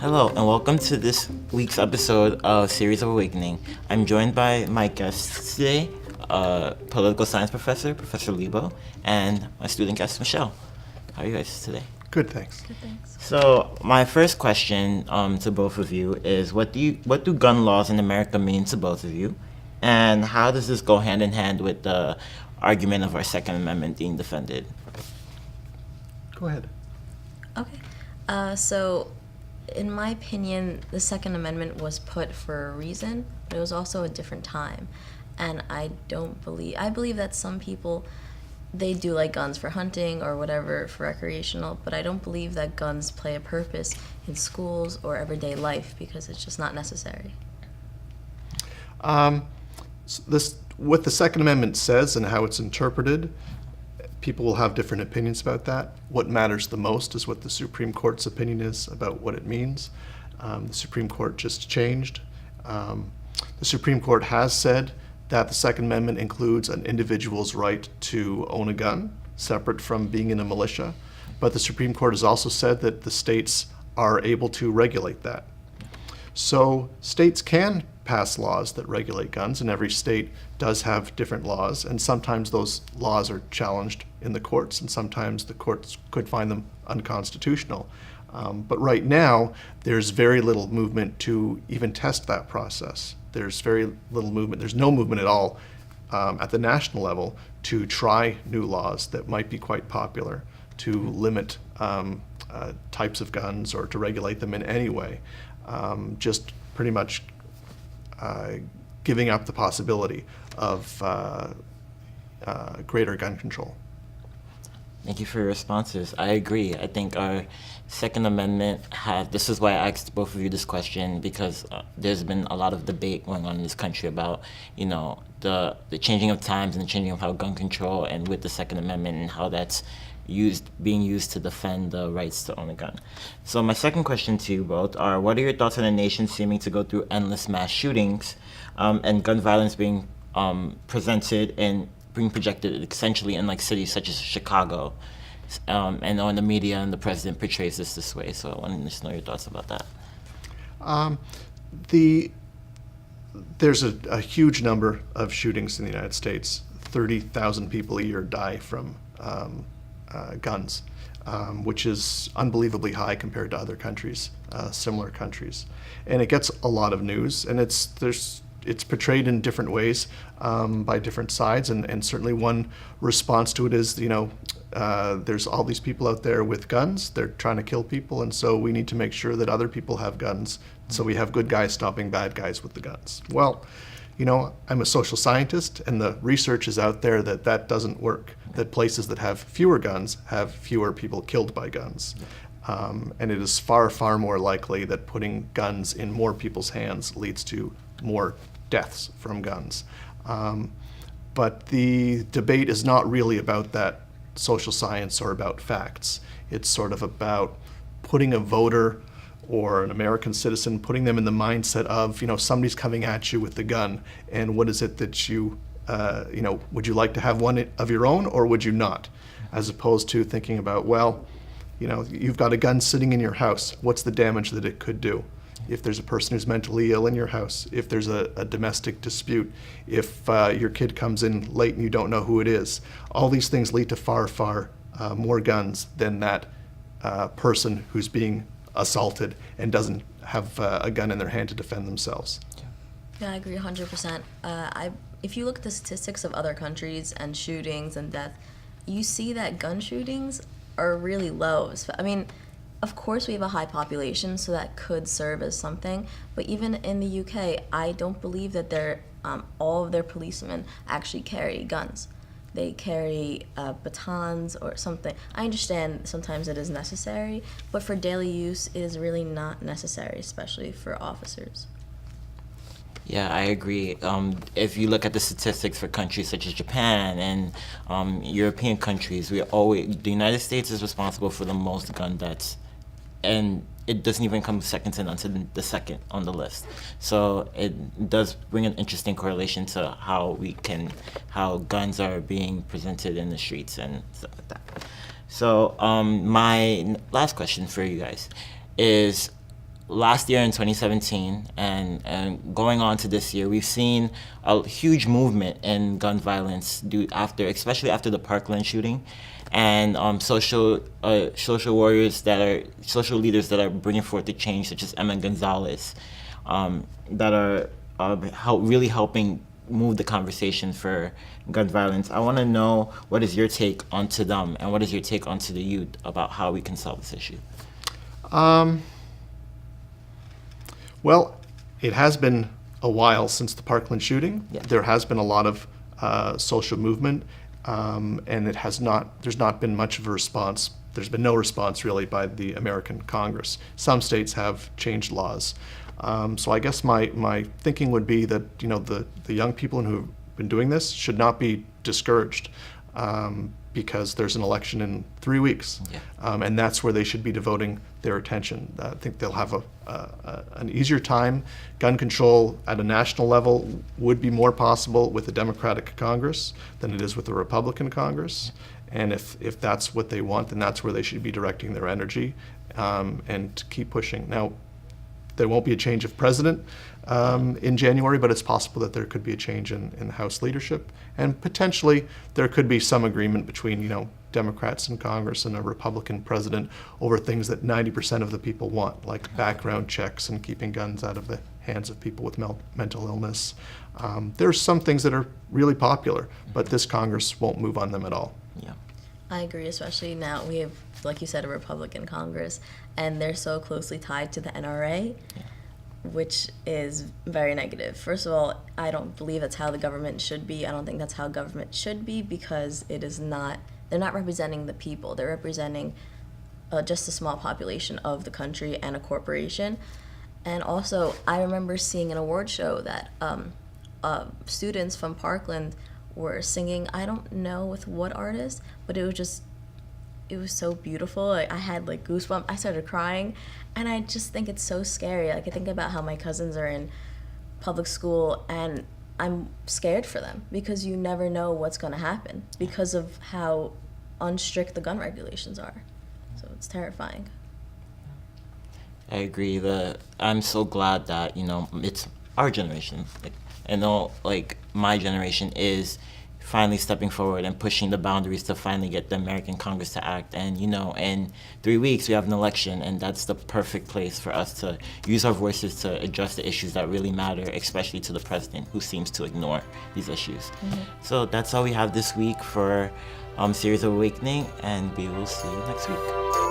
Hello, and welcome to this week's episode of Series of Awakening. I'm joined by my guests today, political science professor, Professor Lebo, and my student guest, Michelle. How are you guys today? Good, thanks. Good, thanks. So, my first question to both of you is, what do gun laws in America mean to both of you, and how does this go hand in hand with the argument of our Second Amendment being defended? Go ahead. Okay. So, in my opinion, the Second Amendment was put for a reason, but it was also a different time. And I believe that some people, they do like guns for hunting or whatever, for recreational, but I don't believe that guns play a purpose in schools or everyday life because it's just not necessary. What the Second Amendment says and how it's interpreted, people will have different opinions about that. What matters the most is what the Supreme Court's opinion is about what it means. The Supreme Court just changed. The Supreme Court has said that the Second Amendment includes an individual's right to own a gun, separate from being in a militia. But the Supreme Court has also said that the states are able to regulate that. So states can pass laws that regulate guns, and every state does have different laws, and sometimes those laws are challenged in the courts, and sometimes the courts could find them unconstitutional. But right now, there's very little movement to even test that process. There's very little movement. There's no movement at all at the national level to try new laws that might be quite popular, to limit types of guns or to regulate them in any way. Just pretty much giving up the possibility of greater gun control. Thank you for your responses. I agree. I think our Second Amendment this is why I asked both of you this question, because there's been a lot of debate going on in this country about, the changing of times and the changing of how gun control and with the Second Amendment and how that's being used to defend the rights to own a gun. So my second question to you both are, what are your thoughts on a nation seeming to go through endless mass shootings and gun violence being presented and being projected essentially in like cities such as Chicago, and on the media and the president portrays this way. So I want to just know your thoughts about that. There's a huge number of shootings in the United States. 30,000 people a year die from guns, which is unbelievably high compared to other countries, similar countries. And it gets a lot of news, and it's portrayed in different ways by different sides, and certainly one response to it is, there's all these people out there with guns, they're trying to kill people, and so we need to make sure that other people have guns, so we have good guys stopping bad guys with the guns. Well, I'm a social scientist, and the research is out there that doesn't work, that places that have fewer guns have fewer people killed by guns. And it is far, far more likely that putting guns in more people's hands leads to more deaths from guns. But the debate is not really about that social science or about facts. It's sort of about putting a voter or an American citizen, putting them in the mindset of, somebody's coming at you with the gun, and what is it that you, would you like to have one of your own, or would you not? As opposed to thinking about, well, you've got a gun sitting in your house, what's the damage that it could do? If there's a person who's mentally ill in your house, if there's a domestic dispute, if your kid comes in late and you don't know who it is, all these things lead to far, far more guns than that person who's being assaulted and doesn't have a gun in their hand to defend themselves. Yeah, I agree 100%. If you look at the statistics of other countries and shootings and death, you see that gun shootings are really low. I mean, of course we have a high population, so that could serve as something, but even in the UK, I don't believe that all of their policemen actually carry guns. They carry batons or something. I understand sometimes it is necessary, but for daily use, it is really not necessary, especially for officers. Yeah, I agree. If you look at the statistics for countries such as Japan and European countries, the United States is responsible for the most gun deaths, and it doesn't even come second until the second on the list. So it does bring an interesting correlation to how guns are being presented in the streets and stuff like that. So my last question for you guys is, last year in 2017 and going on to this year, we've seen a huge movement in gun violence especially after the Parkland shooting, and social leaders that are bringing forth the change, such as Emma Gonzalez, that are really helping move the conversation for gun violence. I want to know, what is your take onto them, and what is your take onto the youth about how we can solve this issue? Well, it has been a while since the Parkland shooting. Yeah. There has been a lot of social movement, and there's not been much of a response. There's been no response really by the American Congress. Some states have changed laws. So I guess my thinking would be that, you know, the young people who have been doing this should not be discouraged, because there's an election in 3 weeks, and that's where they should be devoting their attention. I think they'll have an easier time. Gun control at a national level would be more possible with a Democratic Congress than it is with a Republican Congress. And if that's what they want, then that's where they should be directing their energy, and keep pushing. Now, there won't be a change of president in January, but it's possible that there could be a change in the House leadership, and potentially there could be some agreement between, you know, Democrats in Congress and a Republican president over things that 90% of the people want, like background checks and keeping guns out of the hands of people with mental illness. There's some things that are really popular, but this Congress won't move on them at all. Yeah. I agree, especially now we have, like you said, a Republican Congress, and they're so closely tied to the NRA, which is very negative. First of all, I don't believe that's how the government should be. I don't think that's how government should be, because it is not, they're not representing the people. They're representing just a small population of the country and a corporation. And also, I remember seeing an award show that students from Parkland were singing, I don't know with what artist, but it was so beautiful. Like, I had like goosebumps. I started crying, and I just think it's so scary. Like, I think about how my cousins are in public school, and I'm scared for them, because you never know what's going to happen because of how unstrict the gun regulations are. So it's terrifying. I agree. I'm so glad that, you know, it's our generation. Like, I know, like, my generation is finally stepping forward and pushing the boundaries to finally get the American Congress to act. And, you know, in 3 weeks we have an election, and that's the perfect place for us to use our voices to address the issues that really matter, especially to the president, who seems to ignore these issues. So that's all we have this week for Series of Awakening, and we will see you next week.